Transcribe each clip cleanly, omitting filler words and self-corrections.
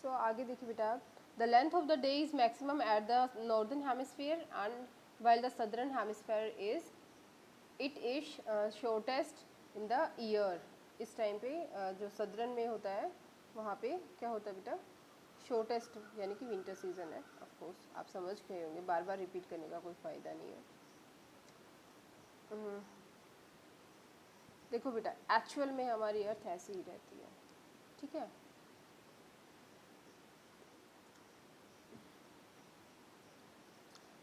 सो आगे देखिए बेटा, the length of the day is maximum at the northern hemisphere and while the southern hemisphere is it is shortest in the year. इस time पे जो southern में होता है वहाँ पे क्या होता है बेटा, शॉर्टेस्ट, यानी कि विंटर सीजन है। ऑफ कोर्स आप समझ गए होंगे, बार बार रिपीट करने का कोई फ़ायदा नहीं है। देखो बेटा, एक्चुअल में हमारी अर्थ ऐसी ही रहती है, ठीक है।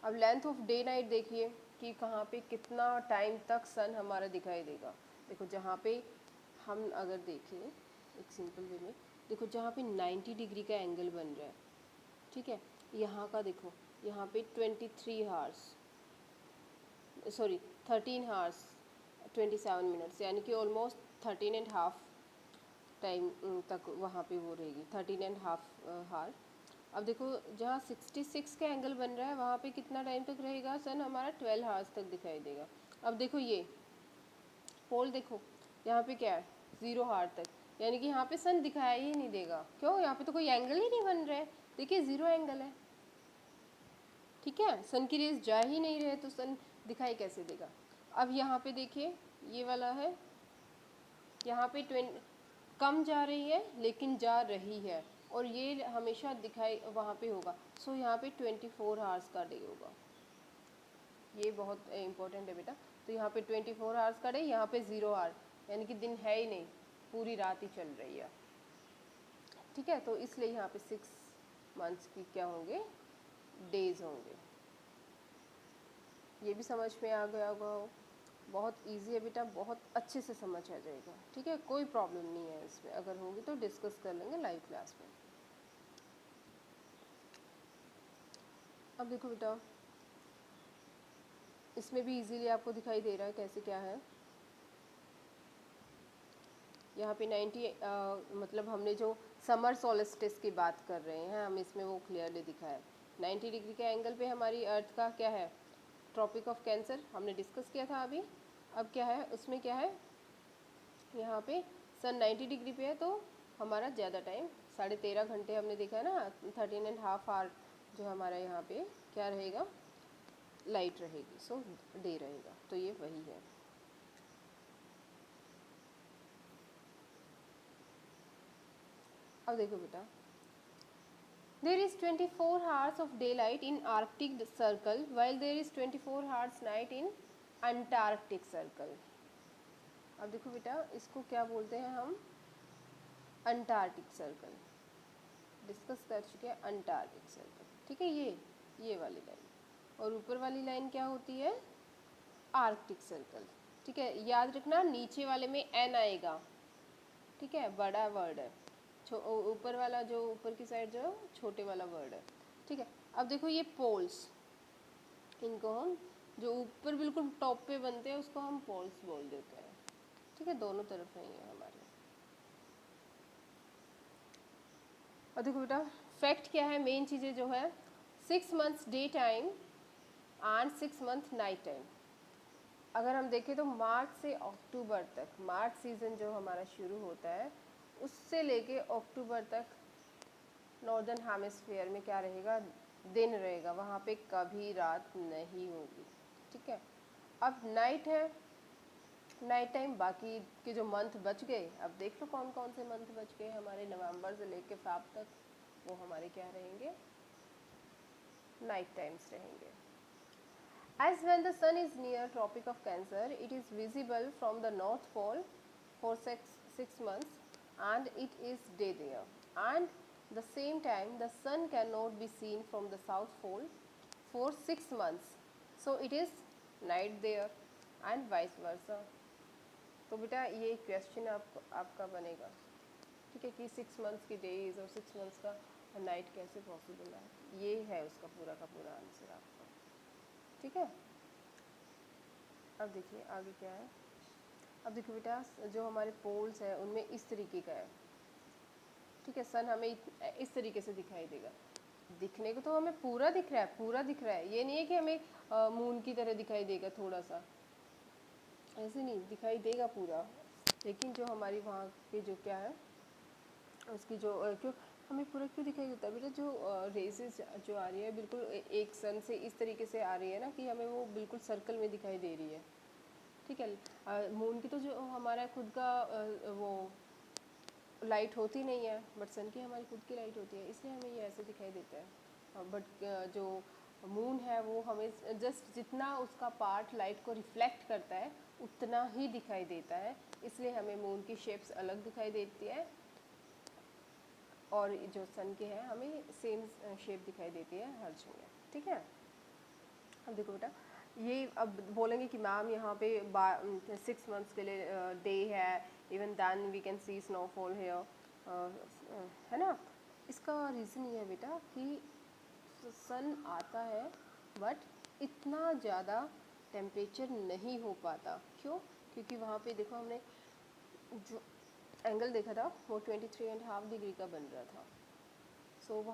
अब लेंथ ऑफ डे नाइट देखिए कि कहाँ पे कितना टाइम तक सन हमारा दिखाई देगा। देखो जहाँ पे हम अगर देखें एक सिंपल वे में, देखो जहाँ पे 90 डिग्री का एंगल बन रहा है, ठीक है, यहाँ का देखो, यहाँ पे 23 हार्स, सॉरी 13 हार्स 27 मिनट्स, यानी कि ऑलमोस्ट 13.5 टाइम तक वहाँ पे वो रहेगी, 13.5 हार। अब देखो जहाँ 66 का एंगल बन रहा है वहाँ पे कितना टाइम तक रहेगा सन हमारा, 12 हार्स तक दिखाई देगा। अब देखो ये पोल देखो, यहाँ पे क्या है 0 हार तक, यानी कि यहाँ पे सन दिखाई ही नहीं देगा। क्यों? यहाँ पे तो कोई एंगल ही नहीं बन रहा है, देखिए 0 एंगल है, ठीक है, सन की रेज जा ही नहीं रहे तो सन दिखाई कैसे देगा। अब यहाँ पे देखिए ये वाला है, यहाँ पे कम जा रही है लेकिन जा रही है, और ये हमेशा दिखाई वहाँ पे होगा। सो यहाँ पे 24 आवर्स का डे होगा, ये बहुत इम्पोर्टेंट है बेटा। तो यहाँ पे 24 आवर्स का डे, यहाँ पे 0 आवर, यानी कि दिन है ही नहीं, पूरी रात ही चल रही है, ठीक है। तो इसलिए यहाँ पे 6 मंथ्स की क्या होंगे, डेज होंगे। ये भी समझ में आ गया होगा, बहुत इजी है बेटा, बहुत अच्छे से समझ आ जाएगा, ठीक है, कोई प्रॉब्लम नहीं है इसमें। अगर होगी तो डिस्कस कर लेंगे लाइव क्लास में। अब देखो बेटा, इसमें भी इजीली आपको दिखाई दे रहा है कैसे क्या है। यहाँ पे 90 मतलब हमने जो समर सोलिस्टिस की बात कर रहे हैं हम, इसमें वो क्लियरली दिखा है। 90 डिग्री के एंगल पे हमारी अर्थ का क्या है, ट्रॉपिक ऑफ कैंसर, हमने डिस्कस किया था अभी। अब क्या है उसमें, क्या है यहाँ पे सन 90 डिग्री पे है तो हमारा ज़्यादा टाइम, 13.5 घंटे हमने देखा है ना, 13.5 आवर जो हमारा यहाँ पे क्या रहेगा, लाइट रहेगी, सो डे रहेगा, तो ये वही है। अब देखो बेटा, there is 24 hours of daylight in Arctic circle while there is 24 hours night in Antarctic circle। अब देखो बेटा, इसको क्या बोलते हैं हम, अंटार्कटिक सर्कल, डिस्कस कर चुके हैं अंटार्कटिक सर्कल, ठीक है, ये वाली लाइन, और ऊपर वाली लाइन क्या होती है, आर्कटिक सर्कल, ठीक है। याद रखना नीचे वाले में एन आएगा, ठीक है, बड़ा वर्ड है, ऊपर वाला जो ऊपर की साइड जो छोटे वाला वर्ड है, ठीक है। अब देखो ये पोल्स, इनको हम जो ऊपर बिल्कुल टॉप पे बनते हैं उसको हम पोल्स बोल देते हैं, ठीक है, दोनों तरफ नहीं है हमारे। और देखो बेटा, फैक्ट क्या है, मेन चीज़ें जो है, 6 months day time and 6 month night time. अगर हम देखें तो मार्च से अक्टूबर तक, मार्च सीज़न जो हमारा शुरू होता है उससे लेके अक्टूबर तक नॉर्दर्न हेमिस्फीयर में क्या रहेगा, दिन रहेगा, वहाँ पे कभी रात नहीं होगी, ठीक है। अब नाइट है, नाइट टाइम, बाकी के जो मंथ बच गए, अब देख लो कौन कौन से मंथ बच गए हमारे, नवंबर से लेके फ़रवरी तक, वो हमारे क्या रहेंगे, नाइट टाइम्स रहेंगे। As when the sun is near Tropic of Cancer, it is visible from the North Pole for 6 months and it is day there. And the same time the sun cannot be seen from the South Pole for 6 months. So it is night there and vice versa. तो बेटा ये question आपका बनेगा, ठीक है, कि 6 months की days और 6 मंथ्स का नाइट कैसे पॉसिबल है, ये है उसका पूरा का पूरा आंसर आपका, ठीक है। अब देखिए आगे क्या है। अब देखिए बेटा, जो हमारे पोल्स हैं उनमें इस तरीके का है, ठीक है, सन हमें इस तरीके से दिखाई देगा, दिखने को तो हमें पूरा दिख रहा है, पूरा दिख रहा है, ये नहीं है कि हमें मून की तरह दिखाई देगा, थोड़ा सा ऐसे नहीं दिखाई देगा पूरा, लेकिन जो हमारी वहाँ पे जो क्या है उसकी जो क्यों हमें पूरा क्यों दिखाई देता है बेटा, जो रेसेस जो आ रही है बिल्कुल एक सन से इस तरीके से आ रही है ना कि हमें वो बिल्कुल सर्कल में दिखाई दे रही है, ठीक है। मून की तो जो हमारा खुद का वो लाइट होती नहीं है, बट सन की हमारी खुद की लाइट होती है, इसलिए हमें ये ऐसे दिखाई देता है। बट जो मून है वो हमें जस्ट जितना उसका पार्ट लाइट को रिफ्लेक्ट करता है उतना ही दिखाई देता है, इसलिए हमें मून की शेप्स अलग दिखाई देती है और जो सन के हैं हमें सेम शेप दिखाई देती है हर जगह, ठीक है। अब देखो बेटा, ये अब बोलेंगे कि मैम यहाँ पे 6 मंथ्स के लिए डे है, even then we can see snowfall here, है ना। इसका रीज़न ये है बेटा कि सन आता है बट इतना ज़्यादा टेम्परेचर नहीं हो पाता। क्यों? क्योंकि वहाँ पे देखो हमने जो एंगल देखा था वो 23.5 डिग्री का बन रहा था। सो